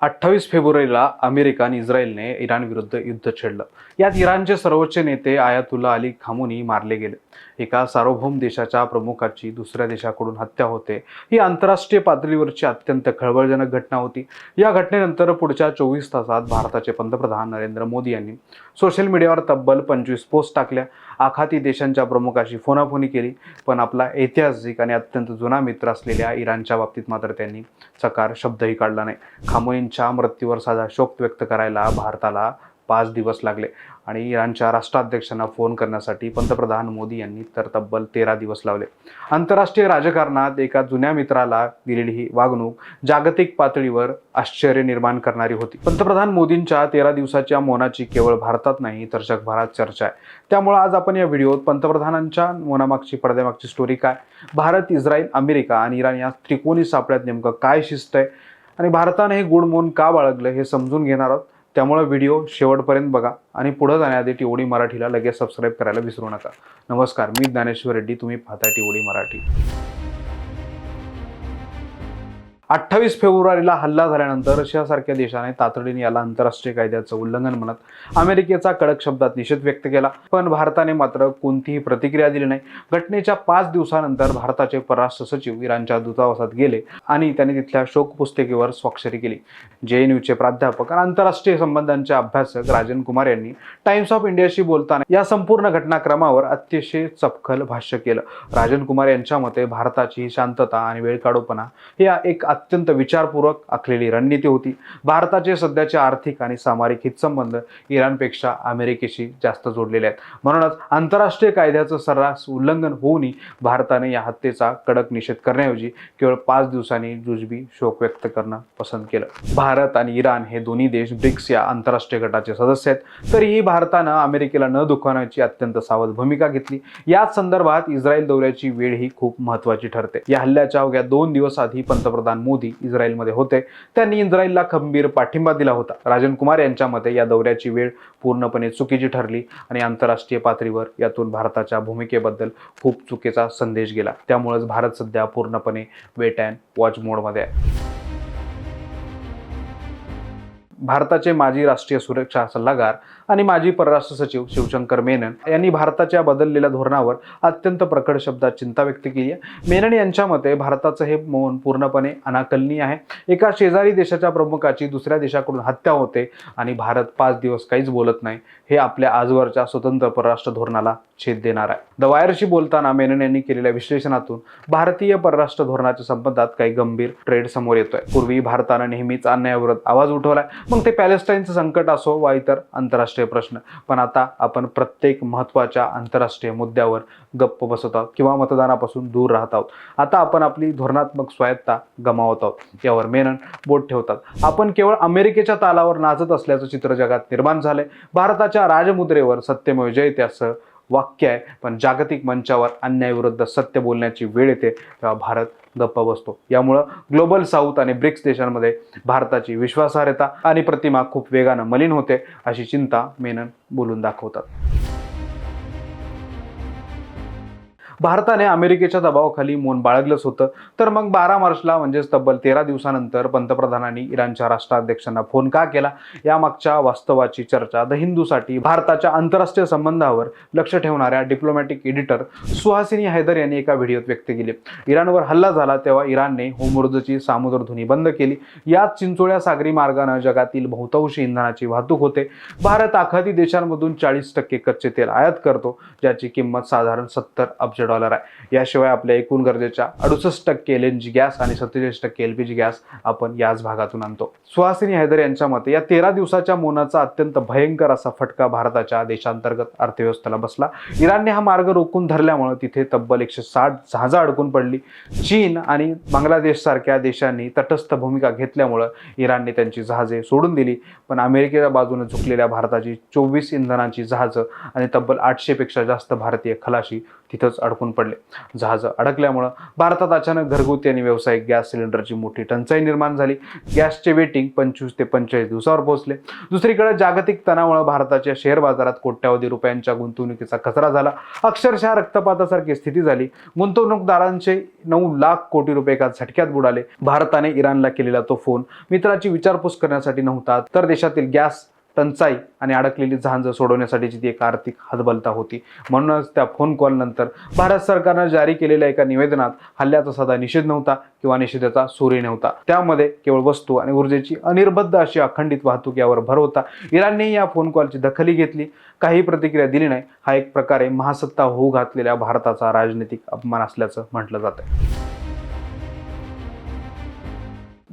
28 फेब्रुवारीला अमेरिका आणि इस्रायलने इराण विरुद्ध युद्ध छेडलं. यात इराणचे सर्वोच्च नेते आयातुल्ला अली खामोनी मारले गेले. एका सार्वभौम देशाच्या प्रमुखाची दुसऱ्या देशाकडून हत्या होते. ही आंतरराष्ट्रीय पातळीवरची अत्यंत खळबळजनक घटना होती. या घटनेनंतर पुढच्या 24 तासात भारताचे पंतप्रधान नरेंद्र मोदी यांनी सोशल मीडियावर तब्बल 25 पोस्ट टाकल्या. आखाती देशांच्या प्रमुखाशी फोनाफोनी केली. पण आपला ऐतिहासिक आणि अत्यंत जुना मित्र असलेल्या इराणच्या बाबतीत मात्र त्यांनी चकार शब्दही काढला नाही. खामोनींच्या मृत्यूवर साधा शोक व्यक्त करायला भारताला 5 दिवस लागले आणि इराणच्या राष्ट्राध्यक्षांना फोन करण्यासाठी पंतप्रधान मोदी यांनी तर तब्बल 13 दिवस लावले. आंतरराष्ट्रीय राजकारणात एका जुन्या मित्राला दिलेली ही वागणूक जागतिक पातळीवर आश्चर्य निर्माण करणारी होती. पंतप्रधान मोदींच्या 13 दिवसाच्या मौनाची केवळ भारतात नाही तर जगभरात चर्चा आहे. त्यामुळे आज आपण या व्हिडिओत पंतप्रधानांच्या मौनामागची पडद्यामागची स्टोरी काय, भारत, इस्रायल, अमेरिका आणि इराण या त्रिकोणी सापळ्यात नेमकं काय शिस्त आहे आणि भारताने हे गूढ मौन का बाळगलं हे समजून घेणार आहोत. त्यामुळे व्हिडिओ शेवटपर्यंत बघा आणि पुढे जाण्याआधी टीओडी मराठीला लगेच सबस्क्राईब करायला विसरू नका. नमस्कार, मी ज्ञानेश्वर रेड्डी, तुम्ही पाहताय टीओडी मराठी. 28 फेब्रुवारीला हल्ला झाल्यानंतर रशियासारख्या देशाने तातडीने याला आंतरराष्ट्रीय कायद्याचं उल्लंघन म्हणत अमेरिकेचा कडक शब्दात निषेध व्यक्त केला. पण भारताने मात्र कोणतीही प्रतिक्रिया दिली नाही. घटनेच्या 5 दिवसानंतर भारताचे परराष्ट्र सचिव इराणच्या दूतावासात गेले आणि त्यांनी तिथल्या शोक पुस्तिकेवर स्वाक्षरी केली. JNUचे प्राध्यापक आणि आंतरराष्ट्रीय संबंधांचे अभ्यासक राजन कुमार यांनी टाइम्स ऑफ इंडियाशी बोलताना या संपूर्ण घटनाक्रमावर अतिशय चपखल भाष्य केलं. राजन कुमार यांच्या मते भारताची शांतता आणि वेळकाढूपणा ही एक अत्यंत विचारपूर्वक आखलेली रणनीती होती. भारताचे सध्याचे आर्थिक आणि सामरिक हितसंबंध इराणपेक्षा अमेरिकेशी जास्त जोडलेले आहेत. म्हणूनच आंतरराष्ट्रीय कायद्याचं सर्रास उल्लंघन होऊनही भारताने या हत्येचा कडक निषेध करण्याऐवजी केवळ 5 दिवसांनी जुजबी शोक व्यक्त करणं पसंत केलं. भारत आणि इराण हे दोन्ही देश ब्रिक्स या आंतरराष्ट्रीय गटाचे सदस्य आहेत. तरीही भारतानं अमेरिकेला न दुखावण्याची अत्यंत सावध भूमिका घेतली. याच संदर्भात इस्रायल दौऱ्याची वेळ ही खूप महत्त्वाची ठरते. या हल्ल्याच्या अवघ्या 2 दिवस आधी पंतप्रधान मोदी इस्रायलमध्ये होते. त्यांनी इस्रायलला खंबीर पाठिंबा दिला होता. राजन कुमार यांच्या मते या दौऱ्याची वेळ पूर्णपणे चुकीची ठरली आणि आंतरराष्ट्रीय पातळीवर यातून भारताच्या भूमिकेबद्दल खूप चुकीचा संदेश गेला. त्यामुळेच भारत सध्या पूर्णपणे वेट अँड वॉच मोडमध्ये आहे. भारताचे माजी राष्ट्रीय सुरक्षा सल्लागार आणि माजी परराष्ट्र सचिव शिवशंकर मेनन यांनी भारताच्या बदललेल्या धोरणावर अत्यंत प्रकट शब्दात चिंता व्यक्त केली आहे. मेनन यांच्या मते भारताचं हे मौन पूर्णपणे अनाकलनीय आहे. एका शेजारी देशाच्या प्रमुखाची दुसऱ्या देशाकडून हत्या होते आणि भारत 5 दिवस काहीच बोलत नाही. हे आपल्या आजवरच्या स्वतंत्र परराष्ट्र धोरणाला छेद देणार आहे. द वायरशी बोलताना मेनन यांनी केलेल्या विश्लेषणातून भारतीय परराष्ट्र धोरणाच्या संबंधात काही गंभीर ट्रेड समोर येतोय. पूर्वी भारतानं नेहमीच अन्यायाविरोधात आवाज उठवलाय, मग ते पॅलेस्टाईनचं संकट असो वा इतर आंतरराष्ट्रीय प्रश्न. पण आता आपण प्रत्येक महत्त्वाच्या आंतरराष्ट्रीय मुद्द्यावर गप्प बसत आहोत किंवा मतदानापासून दूर राहत आहोत. आता आपण आपली धोरणात्मक स्वायत्ता गमावत आहोत. यावर मेनन बोट ठेवतात. आपण केवळ अमेरिकेच्या तालावर नाचत असल्याचं चित्र जगात निर्माण झालंय. भारताच्या राजमुद्रेवर सत्यमेव जयते असं वाक्य आहे, पण जागतिक मंचावर अन्यायाविरुद्ध सत्य बोलण्याची वेळ येते तेव्हा भारत गप्प बसतो. यामुळं ग्लोबल साऊथ आणि ब्रिक्स देशांमध्ये भारताची विश्वासार्हता आणि प्रतिमा खूप वेगानं मलिन होते, अशी चिंता मेनन बोलून दाखवतात. भारताने अमेरिकेच्या दबावाखाली मौन बाळगलंच होतं. तर मग 12 मार्चला म्हणजेच तब्बल 13 दिवसानंतर पंतप्रधानांनी इराणच्या राष्ट्राध्यक्षांना फोन का केला, यामागच्या वास्तवाची चर्चा द हिंदूसाठी भारताच्या आंतरराष्ट्रीय संबंधावर लक्ष ठेवणाऱ्या डिप्लोमॅटिक एडिटर सुहासिनी हैदर यांनी एका व्हिडिओत व्यक्त केली. इराणवर हल्ला झाला तेव्हा इराणने होर्मुझची सामुद्रधुनी बंद केली. यात चिंचोळ्या सागरी मार्गाने जगातील बहुतांश इंधनाची वाहतूक होते. भारत आखाती देशांमधून 40% कच्चे तेल आयात करतो, ज्याची किंमत साधारण $70 अब्ज आहे. याशिवाय आपल्या एकूण गरजेच्या 68% LNG गॅस आणि 47% LPG गॅस आपण याच भागातून आणतो. सुहासिनी हैदर यांच्या मते या 13 दिवसाच्या मौनाचा अत्यंत भयंकर असा फटका भारताच्या देशांतर्गत अर्थव्यवस्थेला बसला. इराणने हा मार्ग रोखून धरल्यामुळे तिथे तब्बल 160 जहाजं अडकून पडली. चीन आणि बांगलादेश सारख्या देशांनी तटस्थ भूमिका घेतल्यामुळे इराणने त्यांची जहाजे सोडून दिली. पण अमेरिकेच्या बाजूने झुकलेल्या भारताची 24 इंधनाची जहाजं आणि तब्बल 800 पेक्षा जास्त भारतीय खलाशी तिथंच अडकून पडले. जहाज अडकल्यामुळं भारतात अचानक घरगुती आणि व्यावसायिक गॅस सिलेंडरची मोठी टंचाई निर्माण झाली. गॅसचे वेटिंग 25 ते 45 दिवसावर पोहोचले. दुसरीकडे जागतिक तणावामुळे भारताच्या शेअर बाजारात कोट्यावधी रुपयांच्या गुंतवणुकीचा कचरा झाला. अक्षरशः रक्तपातासारखी स्थिती झाली. गुंतवणूकदारांचे 9 लाख कोटी रुपये एका झटक्यात बुडाले. भारताने इराणला केलेला तो फोन मित्राची विचारपूस करण्यासाठी नव्हता, तर देशातील गॅस टंचाई आणि अडकलेली जहाज सोडवण्यासाठीची ती एक आर्थिक हतबलता होती. म्हणूनच त्या फोन कॉल नंतर भारत सरकारने जारी केलेल्या एका निवेदनात हल्ल्याचा साधा निषेध नव्हता किंवा निषेधाचा सूरही नव्हता. त्यामध्ये केवळ वस्तू आणि ऊर्जेची अनिर्बंध अशी अखंडित वाहतूक यावर भर होता. इराणने या फोन कॉलची दखलही घेतली, काही प्रतिक्रिया दिली नाही. हा एक प्रकारे महासत्ता होऊ घातलेल्या भारताचा राजनैतिक अपमान असल्याचं म्हटलं जातं.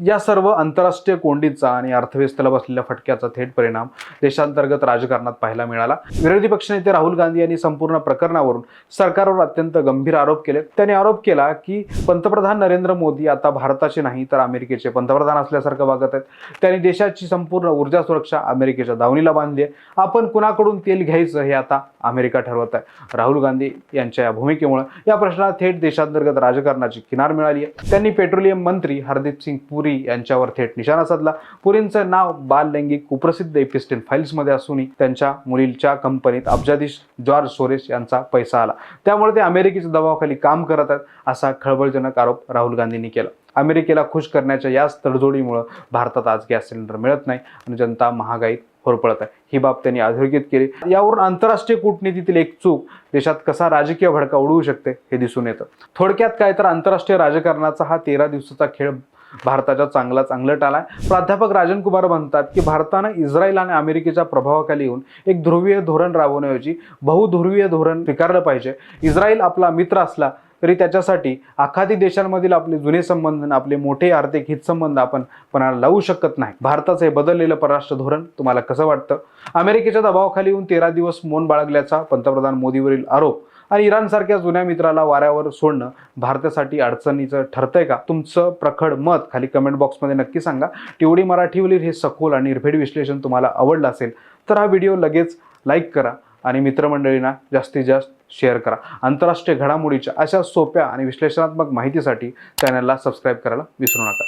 या सर्व आंतरराष्ट्रीय कोंडीचा आणि अर्थव्यवस्थेला बसलेल्या फटक्याचा थेट परिणाम देशांतर्गत राजकारणात पाहायला मिळाला. विरोधी पक्षनेते राहुल गांधी यांनी संपूर्ण प्रकरणावरून सरकारवर अत्यंत गंभीर आरोप केले. त्यांनी आरोप केला की पंतप्रधान नरेंद्र मोदी आता भारताचे नाही तर अमेरिकेचे पंतप्रधान असल्यासारखं वागत आहेत. त्यांनी देशाची संपूर्ण ऊर्जा सुरक्षा अमेरिकेच्या दावणीला बांधली आहे. आपण कुणाकडून तेल घ्यायचं हे आता अमेरिका ठरवत आहे. राहुल गांधी यांच्या या भूमिकेमुळे या प्रश्नाला थेट देशांतर्गत राजकारणाची किनार मिळाली आहे. त्यांनी पेट्रोलियम मंत्री हरदीप सिंग पुरी यांच्यावर थेट निशाणा साधला. पुरींचं नाव बाललैंगिक कुप्रसिद्ध एपिस्टेल फाईल्समध्ये असूनही त्यांच्या मुलीच्या कंपनीत अब्जाधीश जॉर्ज सोरेस यांचा पैसा आला. त्यामुळे ते अमेरिकेच्या दबावाखाली काम करत आहेत असा खळबळजनक आरोप राहुल गांधींनी केला. अमेरिकेला खुश करण्याच्या याच तडजोडीमुळे भारतात आज गॅस सिलेंडर मिळत नाही आणि जनता महागाईत होरपळत आहे. ही बाब त्यांनी अधोरेखित केली. यावरून आंतरराष्ट्रीय कूटनीतीतील एक चूक देशात कसा राजकीय भडका उडवू शकते हे दिसून येतं. थोडक्यात काय तर आंतरराष्ट्रीय राजकारणाचा हा 13 दिवसाचा खेळ भारताच्या चांगला टालाय. प्राध्यापक राजन कुमार म्हणतात की भारतानं इस्रायल आणि अमेरिकेच्या प्रभावाखाली येऊन एक ध्रुवीय धोरण राबवण्याऐवजी बहुध्रुवीय धोरण स्वीकारलं पाहिजे. इस्रायल आपला मित्र असला तरी त्याच्यासाठी आखाती देशांमधील आपले जुने संबंध, आपले मोठे आर्थिक हितसंबंध आपण पणाला लावू शकत नाही. भारताचं हे बदललेलं परराष्ट्र धोरण तुम्हाला कसं वाटतं? अमेरिकेच्या दबावाखाली येऊन 13 दिवस मौन बाळगल्याचा पंतप्रधान मोदीवरील आरोप आणि इराणसारख्या जुन्या मित्राला वाऱ्यावर सोडणं भारतासाठी अडचणीचं ठरतंय का? तुमचं प्रखड मत खाली कमेंट बॉक्समध्ये नक्की सांगा. टीओडी मराठीवरील हे सखोल आणि निर्भीड विश्लेषण तुम्हाला आवडलं असेल तर हा व्हिडिओ लगेच लाईक करा आणि मित्रमंडळींना जास्तीत जास्त शेअर करा. आंतरराष्ट्रीय घडामोडीच्या अशा सोप्या आणि विश्लेषणात्मक माहितीसाठी चॅनलला सबस्क्राईब करायला विसरू नका.